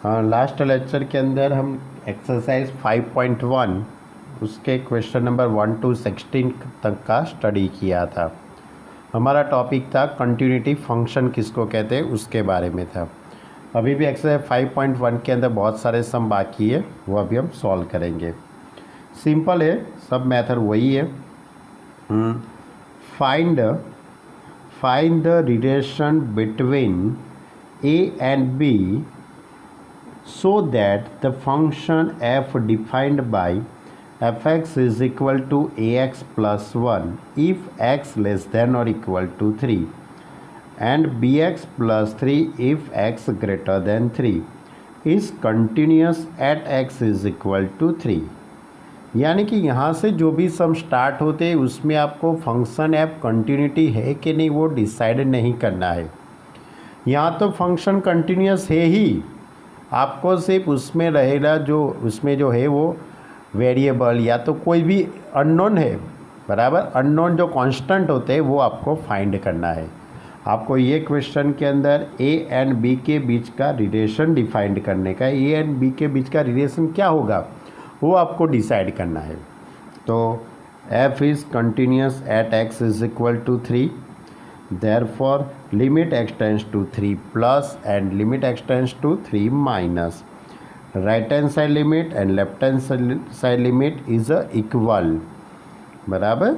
Last lecture के अंदर हम एक्सरसाइज 5.1 उसके क्वेश्चन नंबर 1 to 16 तक का स्टडी किया था। हमारा टॉपिक था कंटिन्यूटी फंक्शन किसको कहते हैं उसके बारे में था। अभी भी एक्सरसाइज 5.1 के अंदर बहुत सारे सम बाकी है, वो अभी हम सॉल्व करेंगे। सिंपल है, सब मेथड वही है। Find the relation between a and b so that the function f defined by fx is equal to ax plus 1 if x less than or equal to 3 and bx plus 3 if x greater than 3 is continuous at x is equal to 3। यानी कि यहाँ से जो भी सम start होते हैं उसमें आपको फंक्शन एफ कंटिन्यूटी है कि नहीं वो डिसाइड नहीं करना है। यहाँ तो फंक्शन कंटिन्यूस है ही, आपको सिर्फ उसमें रहेगा जो उसमें जो है वो वेरिएबल या तो कोई भी अननोन है, बराबर। अननोन जो कांस्टेंट होते हैं वो आपको फाइंड करना है। आपको ये क्वेश्चन के अंदर ए एंड बी के बीच का रिलेशन डिफाइंड करने का, ए एंड बी के बीच का रिलेशन क्या होगा वो आपको डिसाइड करना है। तो f is continuous at x is equal to 3, therefore limit x tends to 3 plus and limit x tends to 3 minus, right hand side limit and left hand side limit is equal, बराबर।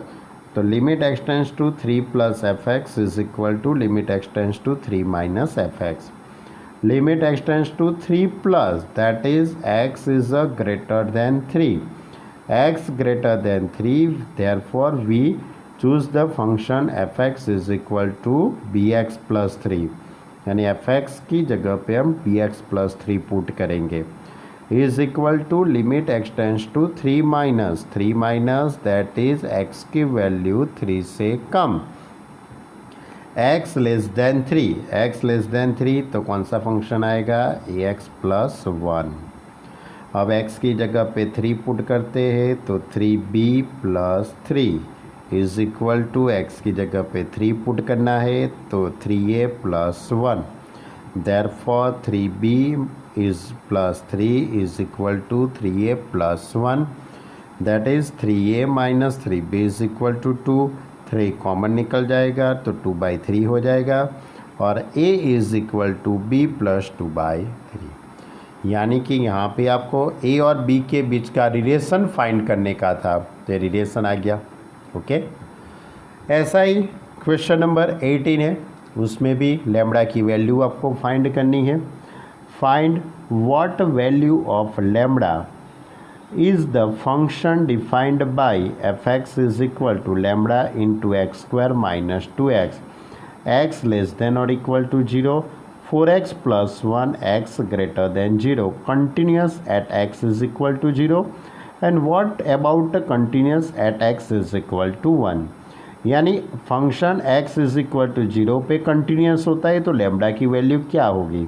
तो limit x tends to 3 plus fx is equal to limit x tends to 3 minus fx। limit x tends to 3 plus, that is x is greater than 3, x greater than 3, therefore we choose the function fx is equal to bx plus 3, यानी fx की जगह पे हम bx plus 3 put करेंगे। is equal to limit x tends to 3 minus that is x की value 3 से कम, x less then 3 तो कौन सा फंक्शन आएगा ax plus 1। अब x की जगह पे 3 पुट करते हैं तो 3b plus 3 is equal to x की जगह पे 3 पुट करना है तो 3a plus 1, therefore 3b is plus 3 is equal to 3a plus 1, that is 3a minus 3b is equal to 2। 3 common निकल जाएगा तो 2/3 हो जाएगा और a is equal to b plus 2/3। यानी कि यहाँ पे आपको a और b के बीच का रिलेशन फाइंड करने का था, तो रिलेशन आ गया। ओके ऐसा ही क्वेश्चन नंबर 18 है, उसमें भी लैम्बडा की वैल्यू आपको फाइंड करनी है। Find what value of lambda is the function defined by f x is equal to lambda into x square minus 2x, x less than और equal to 0, 4x plus 1 x greater than 0, continuous at x is equal to 0, and what about continuous at x is equal to 1। यानी function x is equal to 0 पे continuous होता है तो lambda की value क्या होगी।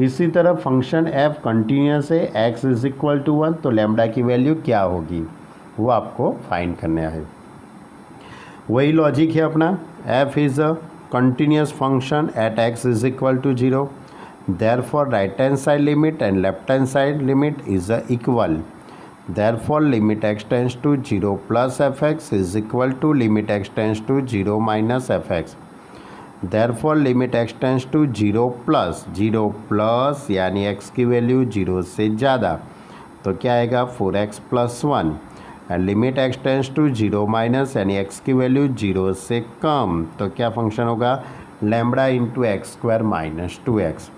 इसी तरह फंक्शन f कंटिन्यूस है, x इज इक्वल टू 1 तो लैम्बडा की वैल्यू क्या होगी वो आपको फाइंड करना है। वही लॉजिक है अपना, f is a continuous function at x is equal to 0, therefore right hand side limit and left hand side limit is equal, therefore limit x tends to 0 plus fx is equal to limit x tends to 0 minus fx, therefore limit x tends to 0 plus यानी x की value 0 से ज़्यादा तो क्या आएगा 4x plus 1, and limit x tends to 0 minus यानी x की value 0 से कम तो क्या फंक्शन होगा lambda into x square minus 2x।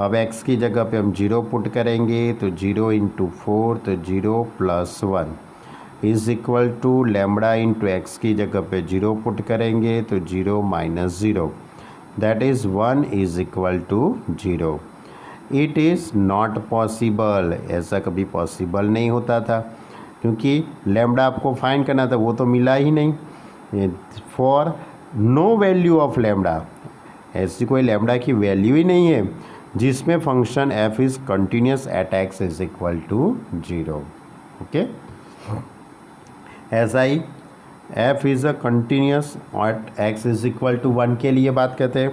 अब x की जगह पे हम 0 पुट करेंगे तो 0 इंटू 4 तो 0 plus 1 is equal to lambda into x की जगह पे 0 पुट करेंगे तो 0 minus 0, that is 1 is equal to 0। It is not possible, ऐसा कभी पॉसिबल नहीं होता था क्योंकि लैम्बडा आपको फाइंड करना था वो तो मिला ही नहीं। For no value of lambda, ऐसी कोई लैम्बडा की वैल्यू ही नहीं है जिसमें function f is continuous at x is equal to 0। Okay ऐसा ही f is a continuous at x is equal to 1 के लिए बात करते हैं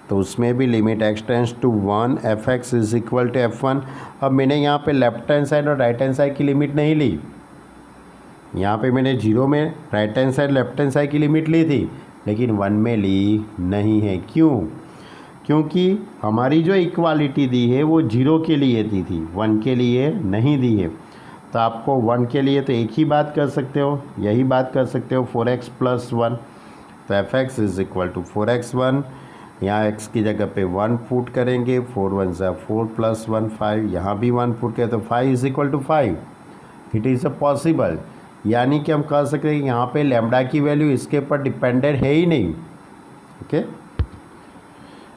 तो उसमें भी limit x tends to 1 f x is equal to F1। अब मैंने यहाँ पे लेफ्ट हैंड साइड और राइट हैंड साइड की लिमिट नहीं ली, यहाँ पे मैंने 0 में right hand side left hand side की लिमिट ली थी, लेकिन 1 में ली नहीं है। क्यों? क्योंकि हमारी जो इक्वालिटी दी है वो 0 के लिए दी थी, 1 के लिए नहीं दी है। तो आपको 1 के लिए तो एक ही बात कर सकते हो, यही बात कर सकते हो 4x + 1। तो f x is equal to 4x1, यहाँ x की जगह पे 1 पुट करेंगे, 4 1 ज़ा 4 + 1 5, यहाँ भी 1 पुट करें तो 5 is equal to 5। It is a possible, यानी कि हम कह सकते हैं कि यहाँ पे लैम्बडा की वैल्यू इसके ऊपर डिपेंडेंट है ही नहीं। ओके,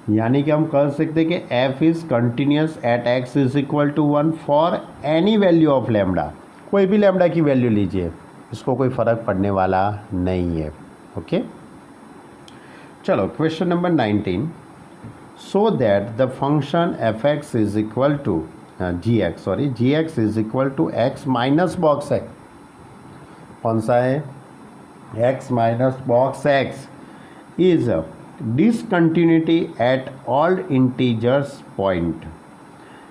यानी कि हम कह सकते हैं कि f is continuous at x is equal to 1 for any value of lambda. कोई भी लैम्बडा की वैल्यू लीजिए, इसको कोई फ़र्क पड़ने वाला नहीं है। ओके, चलो question number 19। So that the function f x is equal to g x is equal to x minus box x. कौन सा है? x minus box x is discontinuity at all integers point.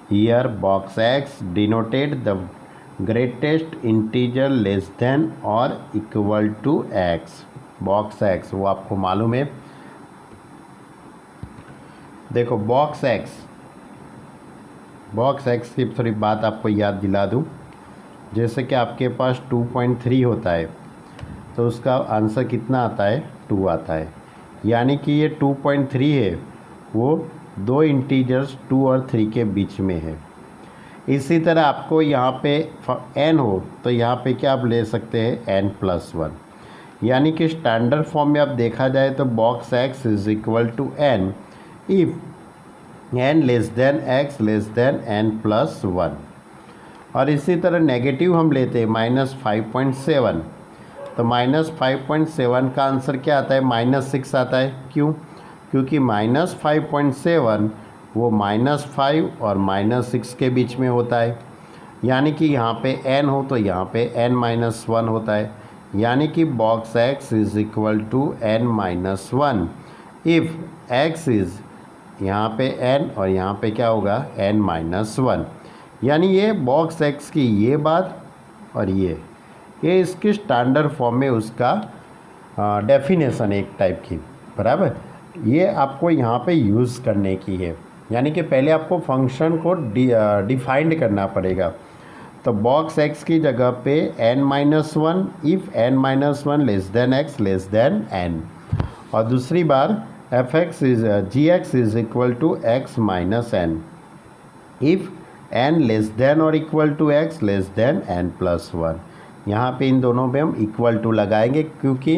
Here box x denoted the greatest integer less than or equal to x. box x वो आपको मालूम है। देखो box x की थोड़ी बात आपको याद दिला दूँ। जैसे कि आपके पास 2.3 होता है तो उसका आंसर कितना आता है? 2 आता है, यानी कि ये 2.3 है वो दो इंटीजर्स 2 और 3 के बीच में है। इसी तरह आपको यहाँ पे n हो तो यहाँ पे क्या आप ले सकते हैं? n+1, यानी कि स्टैंडर्ड फॉर्म में अब देखा जाए तो box x is equal to n if n less than x less than n+1। और इसी तरह नेगेटिव हम लेते हैं -5.7, तो -5.7 का आंसर क्या आता है? -6 आता है। क्यों? क्योंकि -5.7 वो -5 और -6 के बीच में होता है, यानी कि यहाँ पे n हो तो यहाँ पे n-1 होता है, यानी कि box x is equal to n-1 if x is यहाँ पे n और यहाँ पे क्या होगा? n-1। यानी ये बॉक्स x की ये बात और ये इसकी स्टैंडर्ड फॉर्म में उसका डेफिनेशन एक टाइप की, बराबर। ये आपको यहाँ पे यूज़ करने की है, यानी कि पहले आपको फंक्शन को डिफाइंड करना पड़ेगा। तो बॉक्स x की जगह पे n-1 if n-1 less than x less than n, और दूसरी बार F x is G x is equal to x minus n if n less than और equal to x less than n+1। यहाँ पे इन दोनों पे हम इक्वल टू लगाएंगे, क्योंकि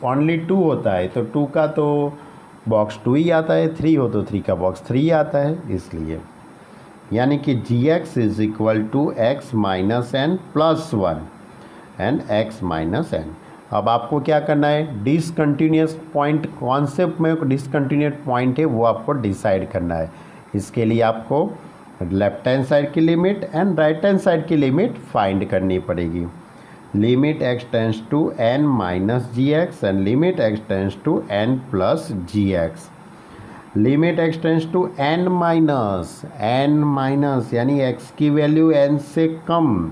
ओनली 2 होता है तो 2 का तो बॉक्स 2 ही आता है, 3 हो तो 3 का बॉक्स 3 आता है, इसलिए यानी कि G x is equal to x minus n+1 and x minus n। अब आपको क्या करना है? डिसकंटिन्यूस पॉइंट कॉन्सेप्ट में डिसकंटिन्यूस पॉइंट है वो आपको डिसाइड करना है। इसके लिए आपको लेफ्ट हैंड साइड की limit and right hand side की लिमिट फाइंड करनी पड़ेगी। Limit x tends to n minus G X and limit x tends to n plus G X. Limit x tends to n minus यानी x की value n से कम,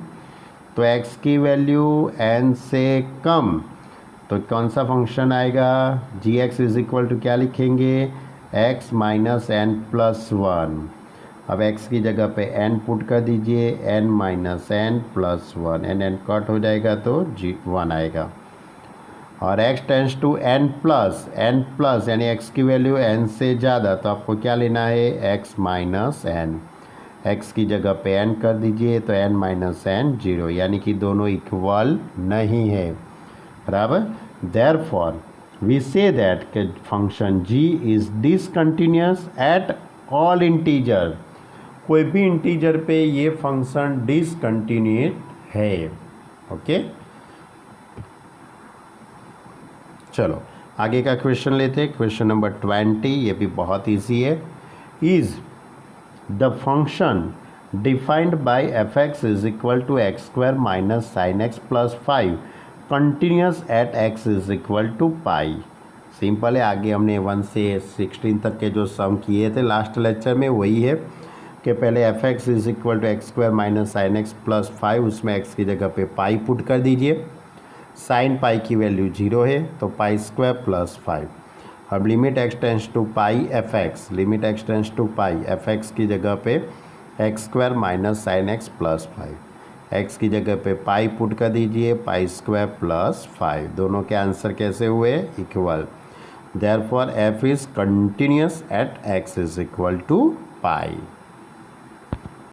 तो x की value n से कम तो कौन सा फंक्शन आएगा? जी एक्स इज इक्वल टू क्या लिखेंगे? x minus n+1। अब x की जगह पे n पुट कर दीजिए, n minus n+1, n cut हो जाएगा तो 1 आएगा। और x tends to n plus यानी x की वैल्यू n से ज़्यादा, तो आपको क्या लेना है? x minus n। x की जगह पे n कर दीजिए तो n माइनस n 0, यानी कि दोनों इक्वल नहीं है, बराबर। Therefore we see that function g is discontinuous at all integer. कोई भी इंटीजर पे ये फंक्शन डिसकंटिन्यूट है। ओके, चलो आगे का क्वेश्चन लेते हैं। क्वेश्चन नंबर 20, ये भी बहुत इजी है। Is the function defined by f x is equal to x square minus sine x plus 5 continuous at x is equal to pi. Simple है। आगे हमने 1 से 16 तक के जो सम किए थे लास्ट लेक्चर में वही है कि पहले f x is equal to x square minus sine x plus 5, उसमें एक्स की जगह पे पाई पुट कर दीजिए। साइन पाई की वैल्यू 0 है तो पाई स्क्वायर प्लस 5। अब limit x tends to pi f x, limit x tends to pi f x की जगह पे x square minus sine x plus 5, x की जगह पे पाई पुट कर दीजिए, पाई स्क्वायर प्लस 5। दोनों के आंसर कैसे हुए? Equal. Therefore f is continuous at x is equal to pi.